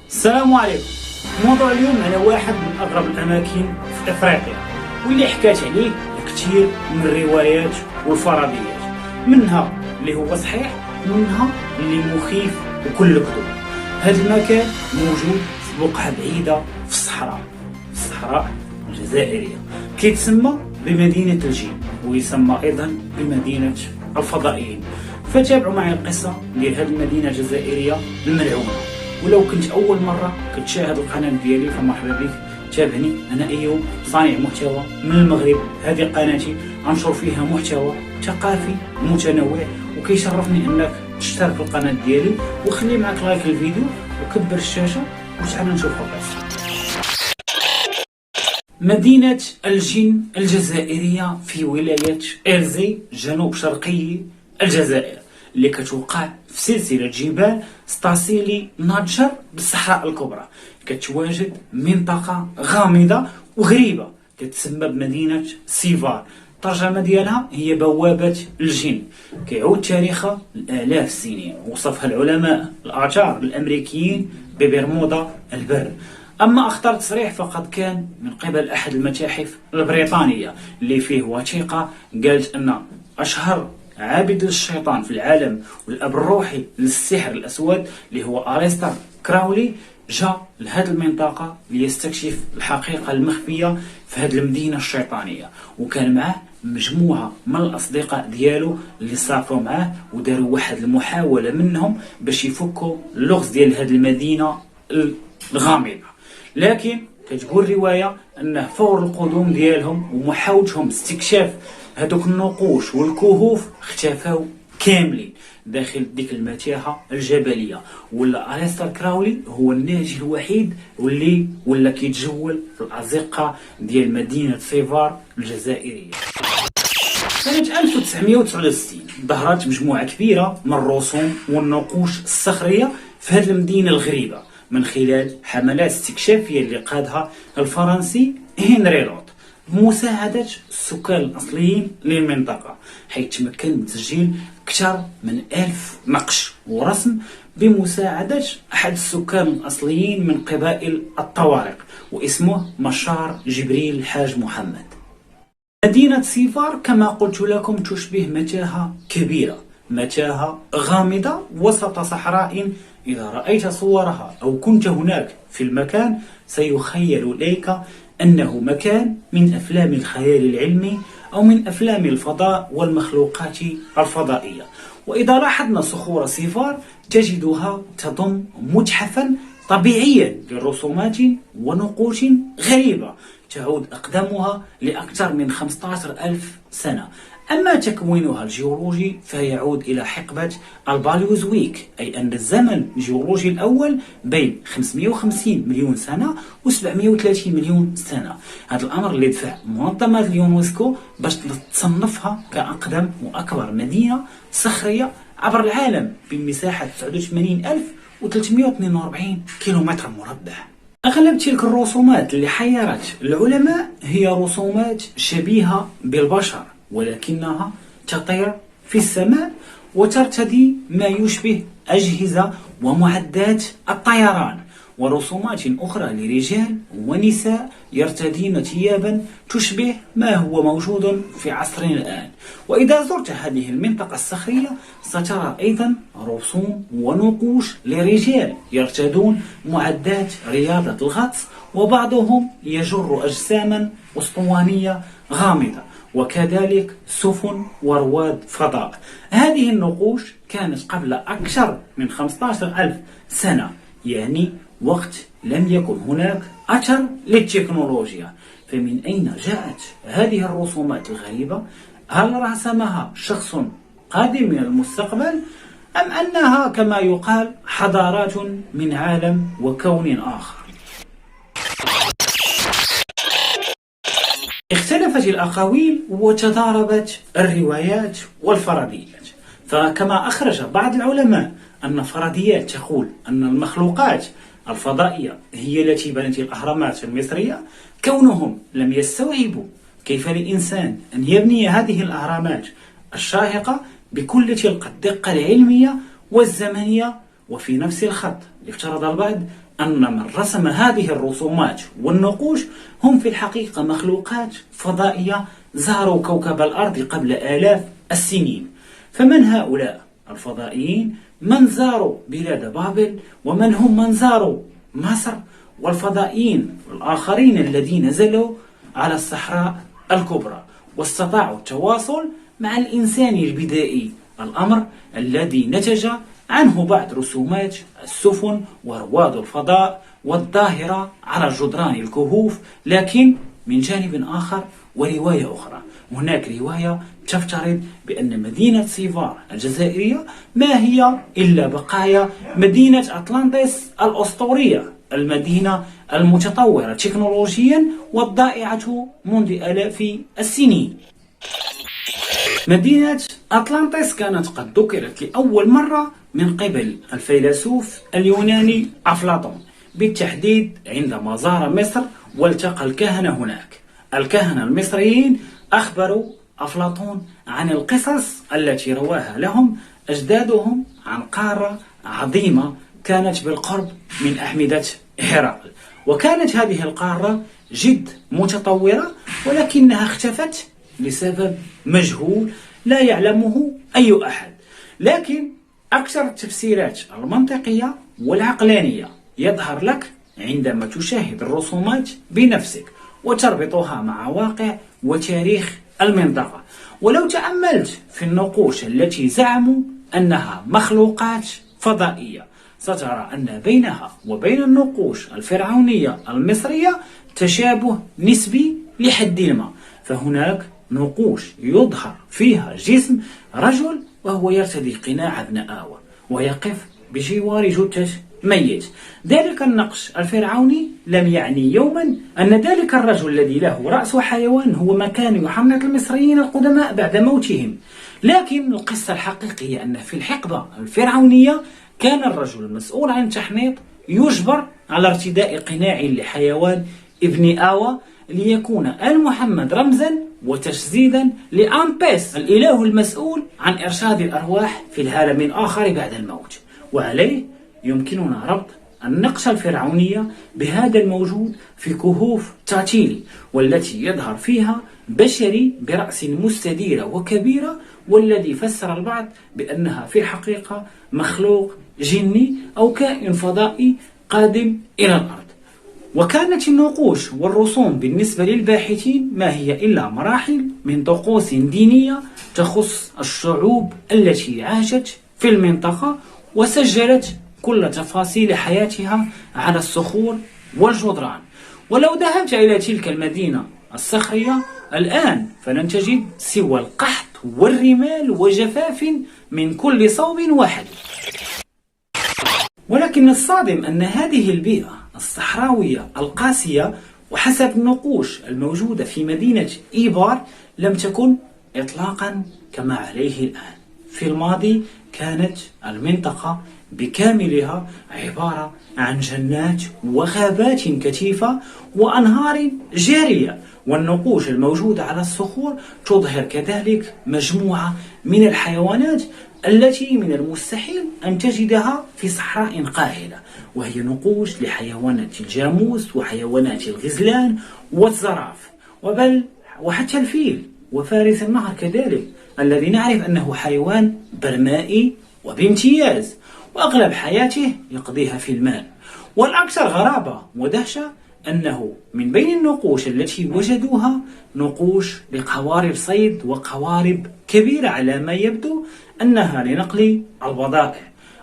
السلام عليكم. موضوع اليوم على واحد من أغرب الأماكن في إفريقيا، واللي حكات عليه الكثير من الروايات والفرضيات، منها اللي هو صحيح ومنها اللي مخيف وكل كذب. هذا المكان موجود في بقعة بعيدة في الصحراء الجزائرية، كيتسمى بمدينة الجين، ويسمى أيضا بمدينة الفضائيين. فتابعوا معي القصة ديال هذه المدينة الجزائرية الملعونة. ولو كنت اول مره كتشاهد القناه ديالي فمرحبا بك، تابعني. انا ايوب، صانع محتوى من المغرب. هذه قناتي انشر فيها محتوى ثقافي متنوع، وكيشرفني انك تشترك في القناه ديالي وخلي معك لايك للفيديو وكبر الشاشه وتعالى نشوف القصه. مدينه الجين الجزائريه في ولايه إرزي جنوب شرقي الجزائر، اللي كتوقع في سلسلة جبال ستاسيلي ناتشر بالصحراء الكبرى. كتواجد منطقة غامضة وغريبة كتسمى بمدينة سيفار. الترجمة ديالها هي بوابة الجن، كيعود تاريخها لآلاف السنين. وصفها العلماء الآثار الأمريكيين ببرمودا البر. أما أخطر تصريح فقد كان من قبل أحد المتاحف البريطانية، اللي فيه وثيقة قالت أن أشهر عابد للشيطان في العالم والأب الروحي للسحر الأسود اللي هو أليستر كراولي جاء لهذه المنطقة ليستكشف الحقيقة المخفية في هذه المدينة الشيطانية، وكان معه مجموعة من الأصدقاء ديالو اللي صافوا معه وداروا واحد المحاولة منهم باش يفكوا اللغز ديال هذه المدينة الغامضة. لكن كتقول الرواية أنه فور القدوم ديالهم ومحاولتهم استكشاف هذوك النقوش والكهوف اختفوا كاملين داخل ديك المتاهة الجبلية. ولا أليستر كراولي هو الناجي الوحيد واللي ولا كيتجول في الأزقة ديال مدينة سيفار الجزائرية. سنة 1969 ظهرت مجموعة كبيرة من الرسوم والنقوش الصخرية في هذه المدينة الغريبة من خلال حملات استكشافية اللي قادها الفرنسي هنري لوط بمساعدة السكان الأصليين للمنطقة، حيث تمكن من تسجيل أكثر من 1000 نقش ورسم بمساعدة أحد السكان الأصليين من قبائل الطوارق، واسمه مشار جبريل الحاج محمد. مدينة سيفار كما قلت لكم تشبه متاهة كبيرة، متاهة غامضة وسط صحراء إذا رأيت صورها أو كنت هناك في المكان سيخيل إليك أنه مكان من أفلام الخيال العلمي أو من أفلام الفضاء والمخلوقات الفضائية. وإذا لاحظنا صخور سيفار تجدها تضم متحفا طبيعيا لرسومات ونقوش غريبة تعود أقدامها لأكثر من 15,000 سنة. أما تكوينها الجيولوجي فيعود إلى حقبة الباليوزويك، أي أن الزمن الجيولوجي الأول بين 550 مليون سنة و 730 مليون سنة. هذا الأمر اللي دفع منظمة اليونسكو باش تصنفها كأقدم وأكبر مدينة صخرية عبر العالم بمساحة 89,342 كيلومتر مربع. أغلب تلك الرسومات اللي حيرت العلماء هي رسومات شبيهة بالبشر، ولكنها تطير في السماء وترتدي ما يشبه أجهزة ومعدات الطيران، ورسومات أخرى لرجال ونساء يرتدين ثيابا تشبه ما هو موجود في عصرنا الآن. وإذا زرت هذه المنطقة الصخرية سترى أيضا رسوم ونقوش لرجال يرتدون معدات رياضة الغطس، وبعضهم يجر أجساما أسطوانية غامضة، وكذلك سفن ورواد فضاء. هذه النقوش كانت قبل أكثر من 15,000 سنة، يعني وقت لم يكن هناك أثر للتكنولوجيا. فمن أين جاءت هذه الرسومات الغريبة؟ هل رسمها شخص قادم من المستقبل، أم أنها كما يقال حضارات من عالم وكون آخر؟ اختلفت الأقاويل وتضاربت الروايات والفرضيات. فكما أخرج بعض العلماء أن فرضيات تقول أن المخلوقات الفضائية هي التي بنت الأهرامات المصرية، كونهم لم يستوعبوا كيف للإنسان أن يبني هذه الأهرامات الشاهقة بكل تلك الدقة العلمية والزمنية وفي نفس الخط. افترض البعض أن من رسم هذه الرسومات والنقوش هم في الحقيقة مخلوقات فضائية زاروا كوكب الأرض قبل آلاف السنين. فمن هؤلاء الفضائيين؟ من زاروا بلاد بابل، ومن هم من زاروا مصر، والفضائيين الآخرين الذين نزلوا على الصحراء الكبرى واستطاعوا التواصل مع الإنسان البدائي، الأمر الذي نتج عنه بعض رسومات السفن ورواد الفضاء والظاهرة على جدران الكهوف. لكن من جانب آخر ورواية أخرى، هناك رواية تفترض بأن مدينة سيفار الجزائرية ما هي إلا بقايا مدينة أطلانتس الأسطورية، المدينة المتطورة تكنولوجيا والضائعة منذ آلاف السنين. مدينة أطلانتس كانت قد ذكرت لأول مرة من قبل الفيلسوف اليوناني أفلاطون، بالتحديد عندما زار مصر والتقى الكهنة هناك. الكهنة المصريين أخبروا أفلاطون عن القصص التي رواها لهم أجدادهم عن قارة عظيمة كانت بالقرب من أحمدة هرقل، وكانت هذه القارة جد متطورة ولكنها اختفت لسبب مجهول لا يعلمه أي أحد. لكن أكثر التفسيرات المنطقية والعقلانية يظهر لك عندما تشاهد الرسومات بنفسك وتربطها مع واقع وتاريخ المنطقة. ولو تأملت في النقوش التي زعموا أنها مخلوقات فضائية سترى أن بينها وبين النقوش الفرعونية المصرية تشابه نسبي لحد ما. فهناك نقوش يظهر فيها جسم رجل وهو يرتدي قناع ابن آوى ويقف بجوار جثة ميت. ذلك النقش الفرعوني لم يعني يوما أن ذلك الرجل الذي له رأس حيوان هو ما كان يحنط المصريين القدماء بعد موتهم. لكن القصة الحقيقية أن في الحقبة الفرعونية كان الرجل المسؤول عن التحنيط يجبر على ارتداء قناع لحيوان ابن آوى ليكون آل محمد رمزا وتجسيدا لأنبس الإله المسؤول عن إرشاد الأرواح في العالم الآخر بعد الموت. وعليه يمكننا ربط النقش الفرعونية بهذا الموجود في كهوف تاتيلي، والتي يظهر فيها بشري برأس مستديرة وكبيرة، والذي فسر البعض بأنها في الحقيقة مخلوق جني أو كائن فضائي قادم إلى الأرض. وكانت النقوش والرسوم بالنسبة للباحثين ما هي إلا مراحل من طقوس دينية تخص الشعوب التي عاشت في المنطقة وسجلت كل تفاصيل حياتها على الصخور والجدران. ولو ذهبت إلى تلك المدينة الصخرية الآن فلن تجد سوى القحط والرمال وجفاف من كل صوب واحد. ولكن الصادم أن هذه البيئة الصحراوية القاسية وحسب النقوش الموجودة في مدينة إيبار لم تكن إطلاقا كما عليه الآن. في الماضي كانت المنطقة بكاملها عبارة عن جنات وغابات كثيفة وأنهار جارية، والنقوش الموجودة على الصخور تظهر كذلك مجموعة من الحيوانات التي من المستحيل أن تجدها في صحراء قاحلة، وهي نقوش لحيوانات الجاموس وحيوانات الغزلان والزراف وحتى الفيل وفارس النهر كذلك، الذي نعرف أنه حيوان برمائي وبامتياز وأغلب حياته يقضيها في الماء. والأكثر غرابة ودهشة أنه من بين النقوش التي وجدوها نقوش لقوارب صيد وقوارب كبيرة على ما يبدو أنها لنقل البضائع،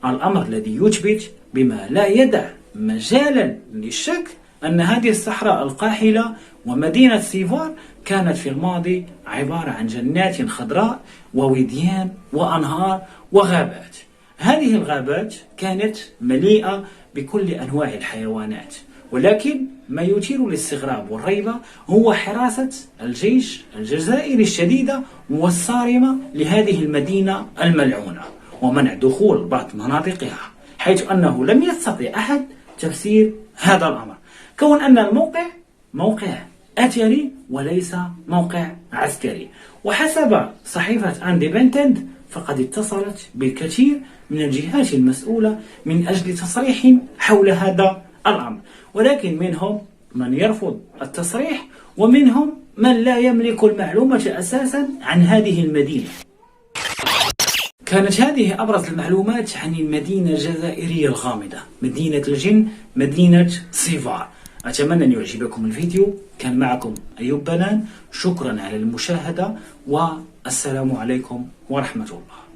الأمر الذي يثبت بما لا يدع مجالا للشك أن هذه الصحراء القاحلة ومدينة سيفار كانت في الماضي عبارة عن جنات خضراء ووديان وأنهار وغابات. هذه الغابات كانت مليئة بكل أنواع الحيوانات، ولكن ما يثير الاستغراب والريبة هو حراسة الجيش الجزائري الشديدة والصارمة لهذه المدينة الملعونة ومنع دخول بعض مناطقها، حيث أنه لم يستطع أحد تفسير هذا الأمر، كون أن الموقع موقع أثري وليس موقع عسكري. وحسب صحيفة اندبندنت فقد اتصلت بالكثير من الجهات المسؤولة من أجل تصريح حول هذا الأمر، ولكن منهم من يرفض التصريح ومنهم من لا يملك المعلومة أساسا عن هذه المدينة. كانت هذه أبرز المعلومات عن المدينة الجزائرية الغامضة، مدينة الجن، مدينة سيفار. أتمنى أن يعجبكم الفيديو. كان معكم أيوب بنان، شكرا على المشاهدة والسلام عليكم ورحمة الله.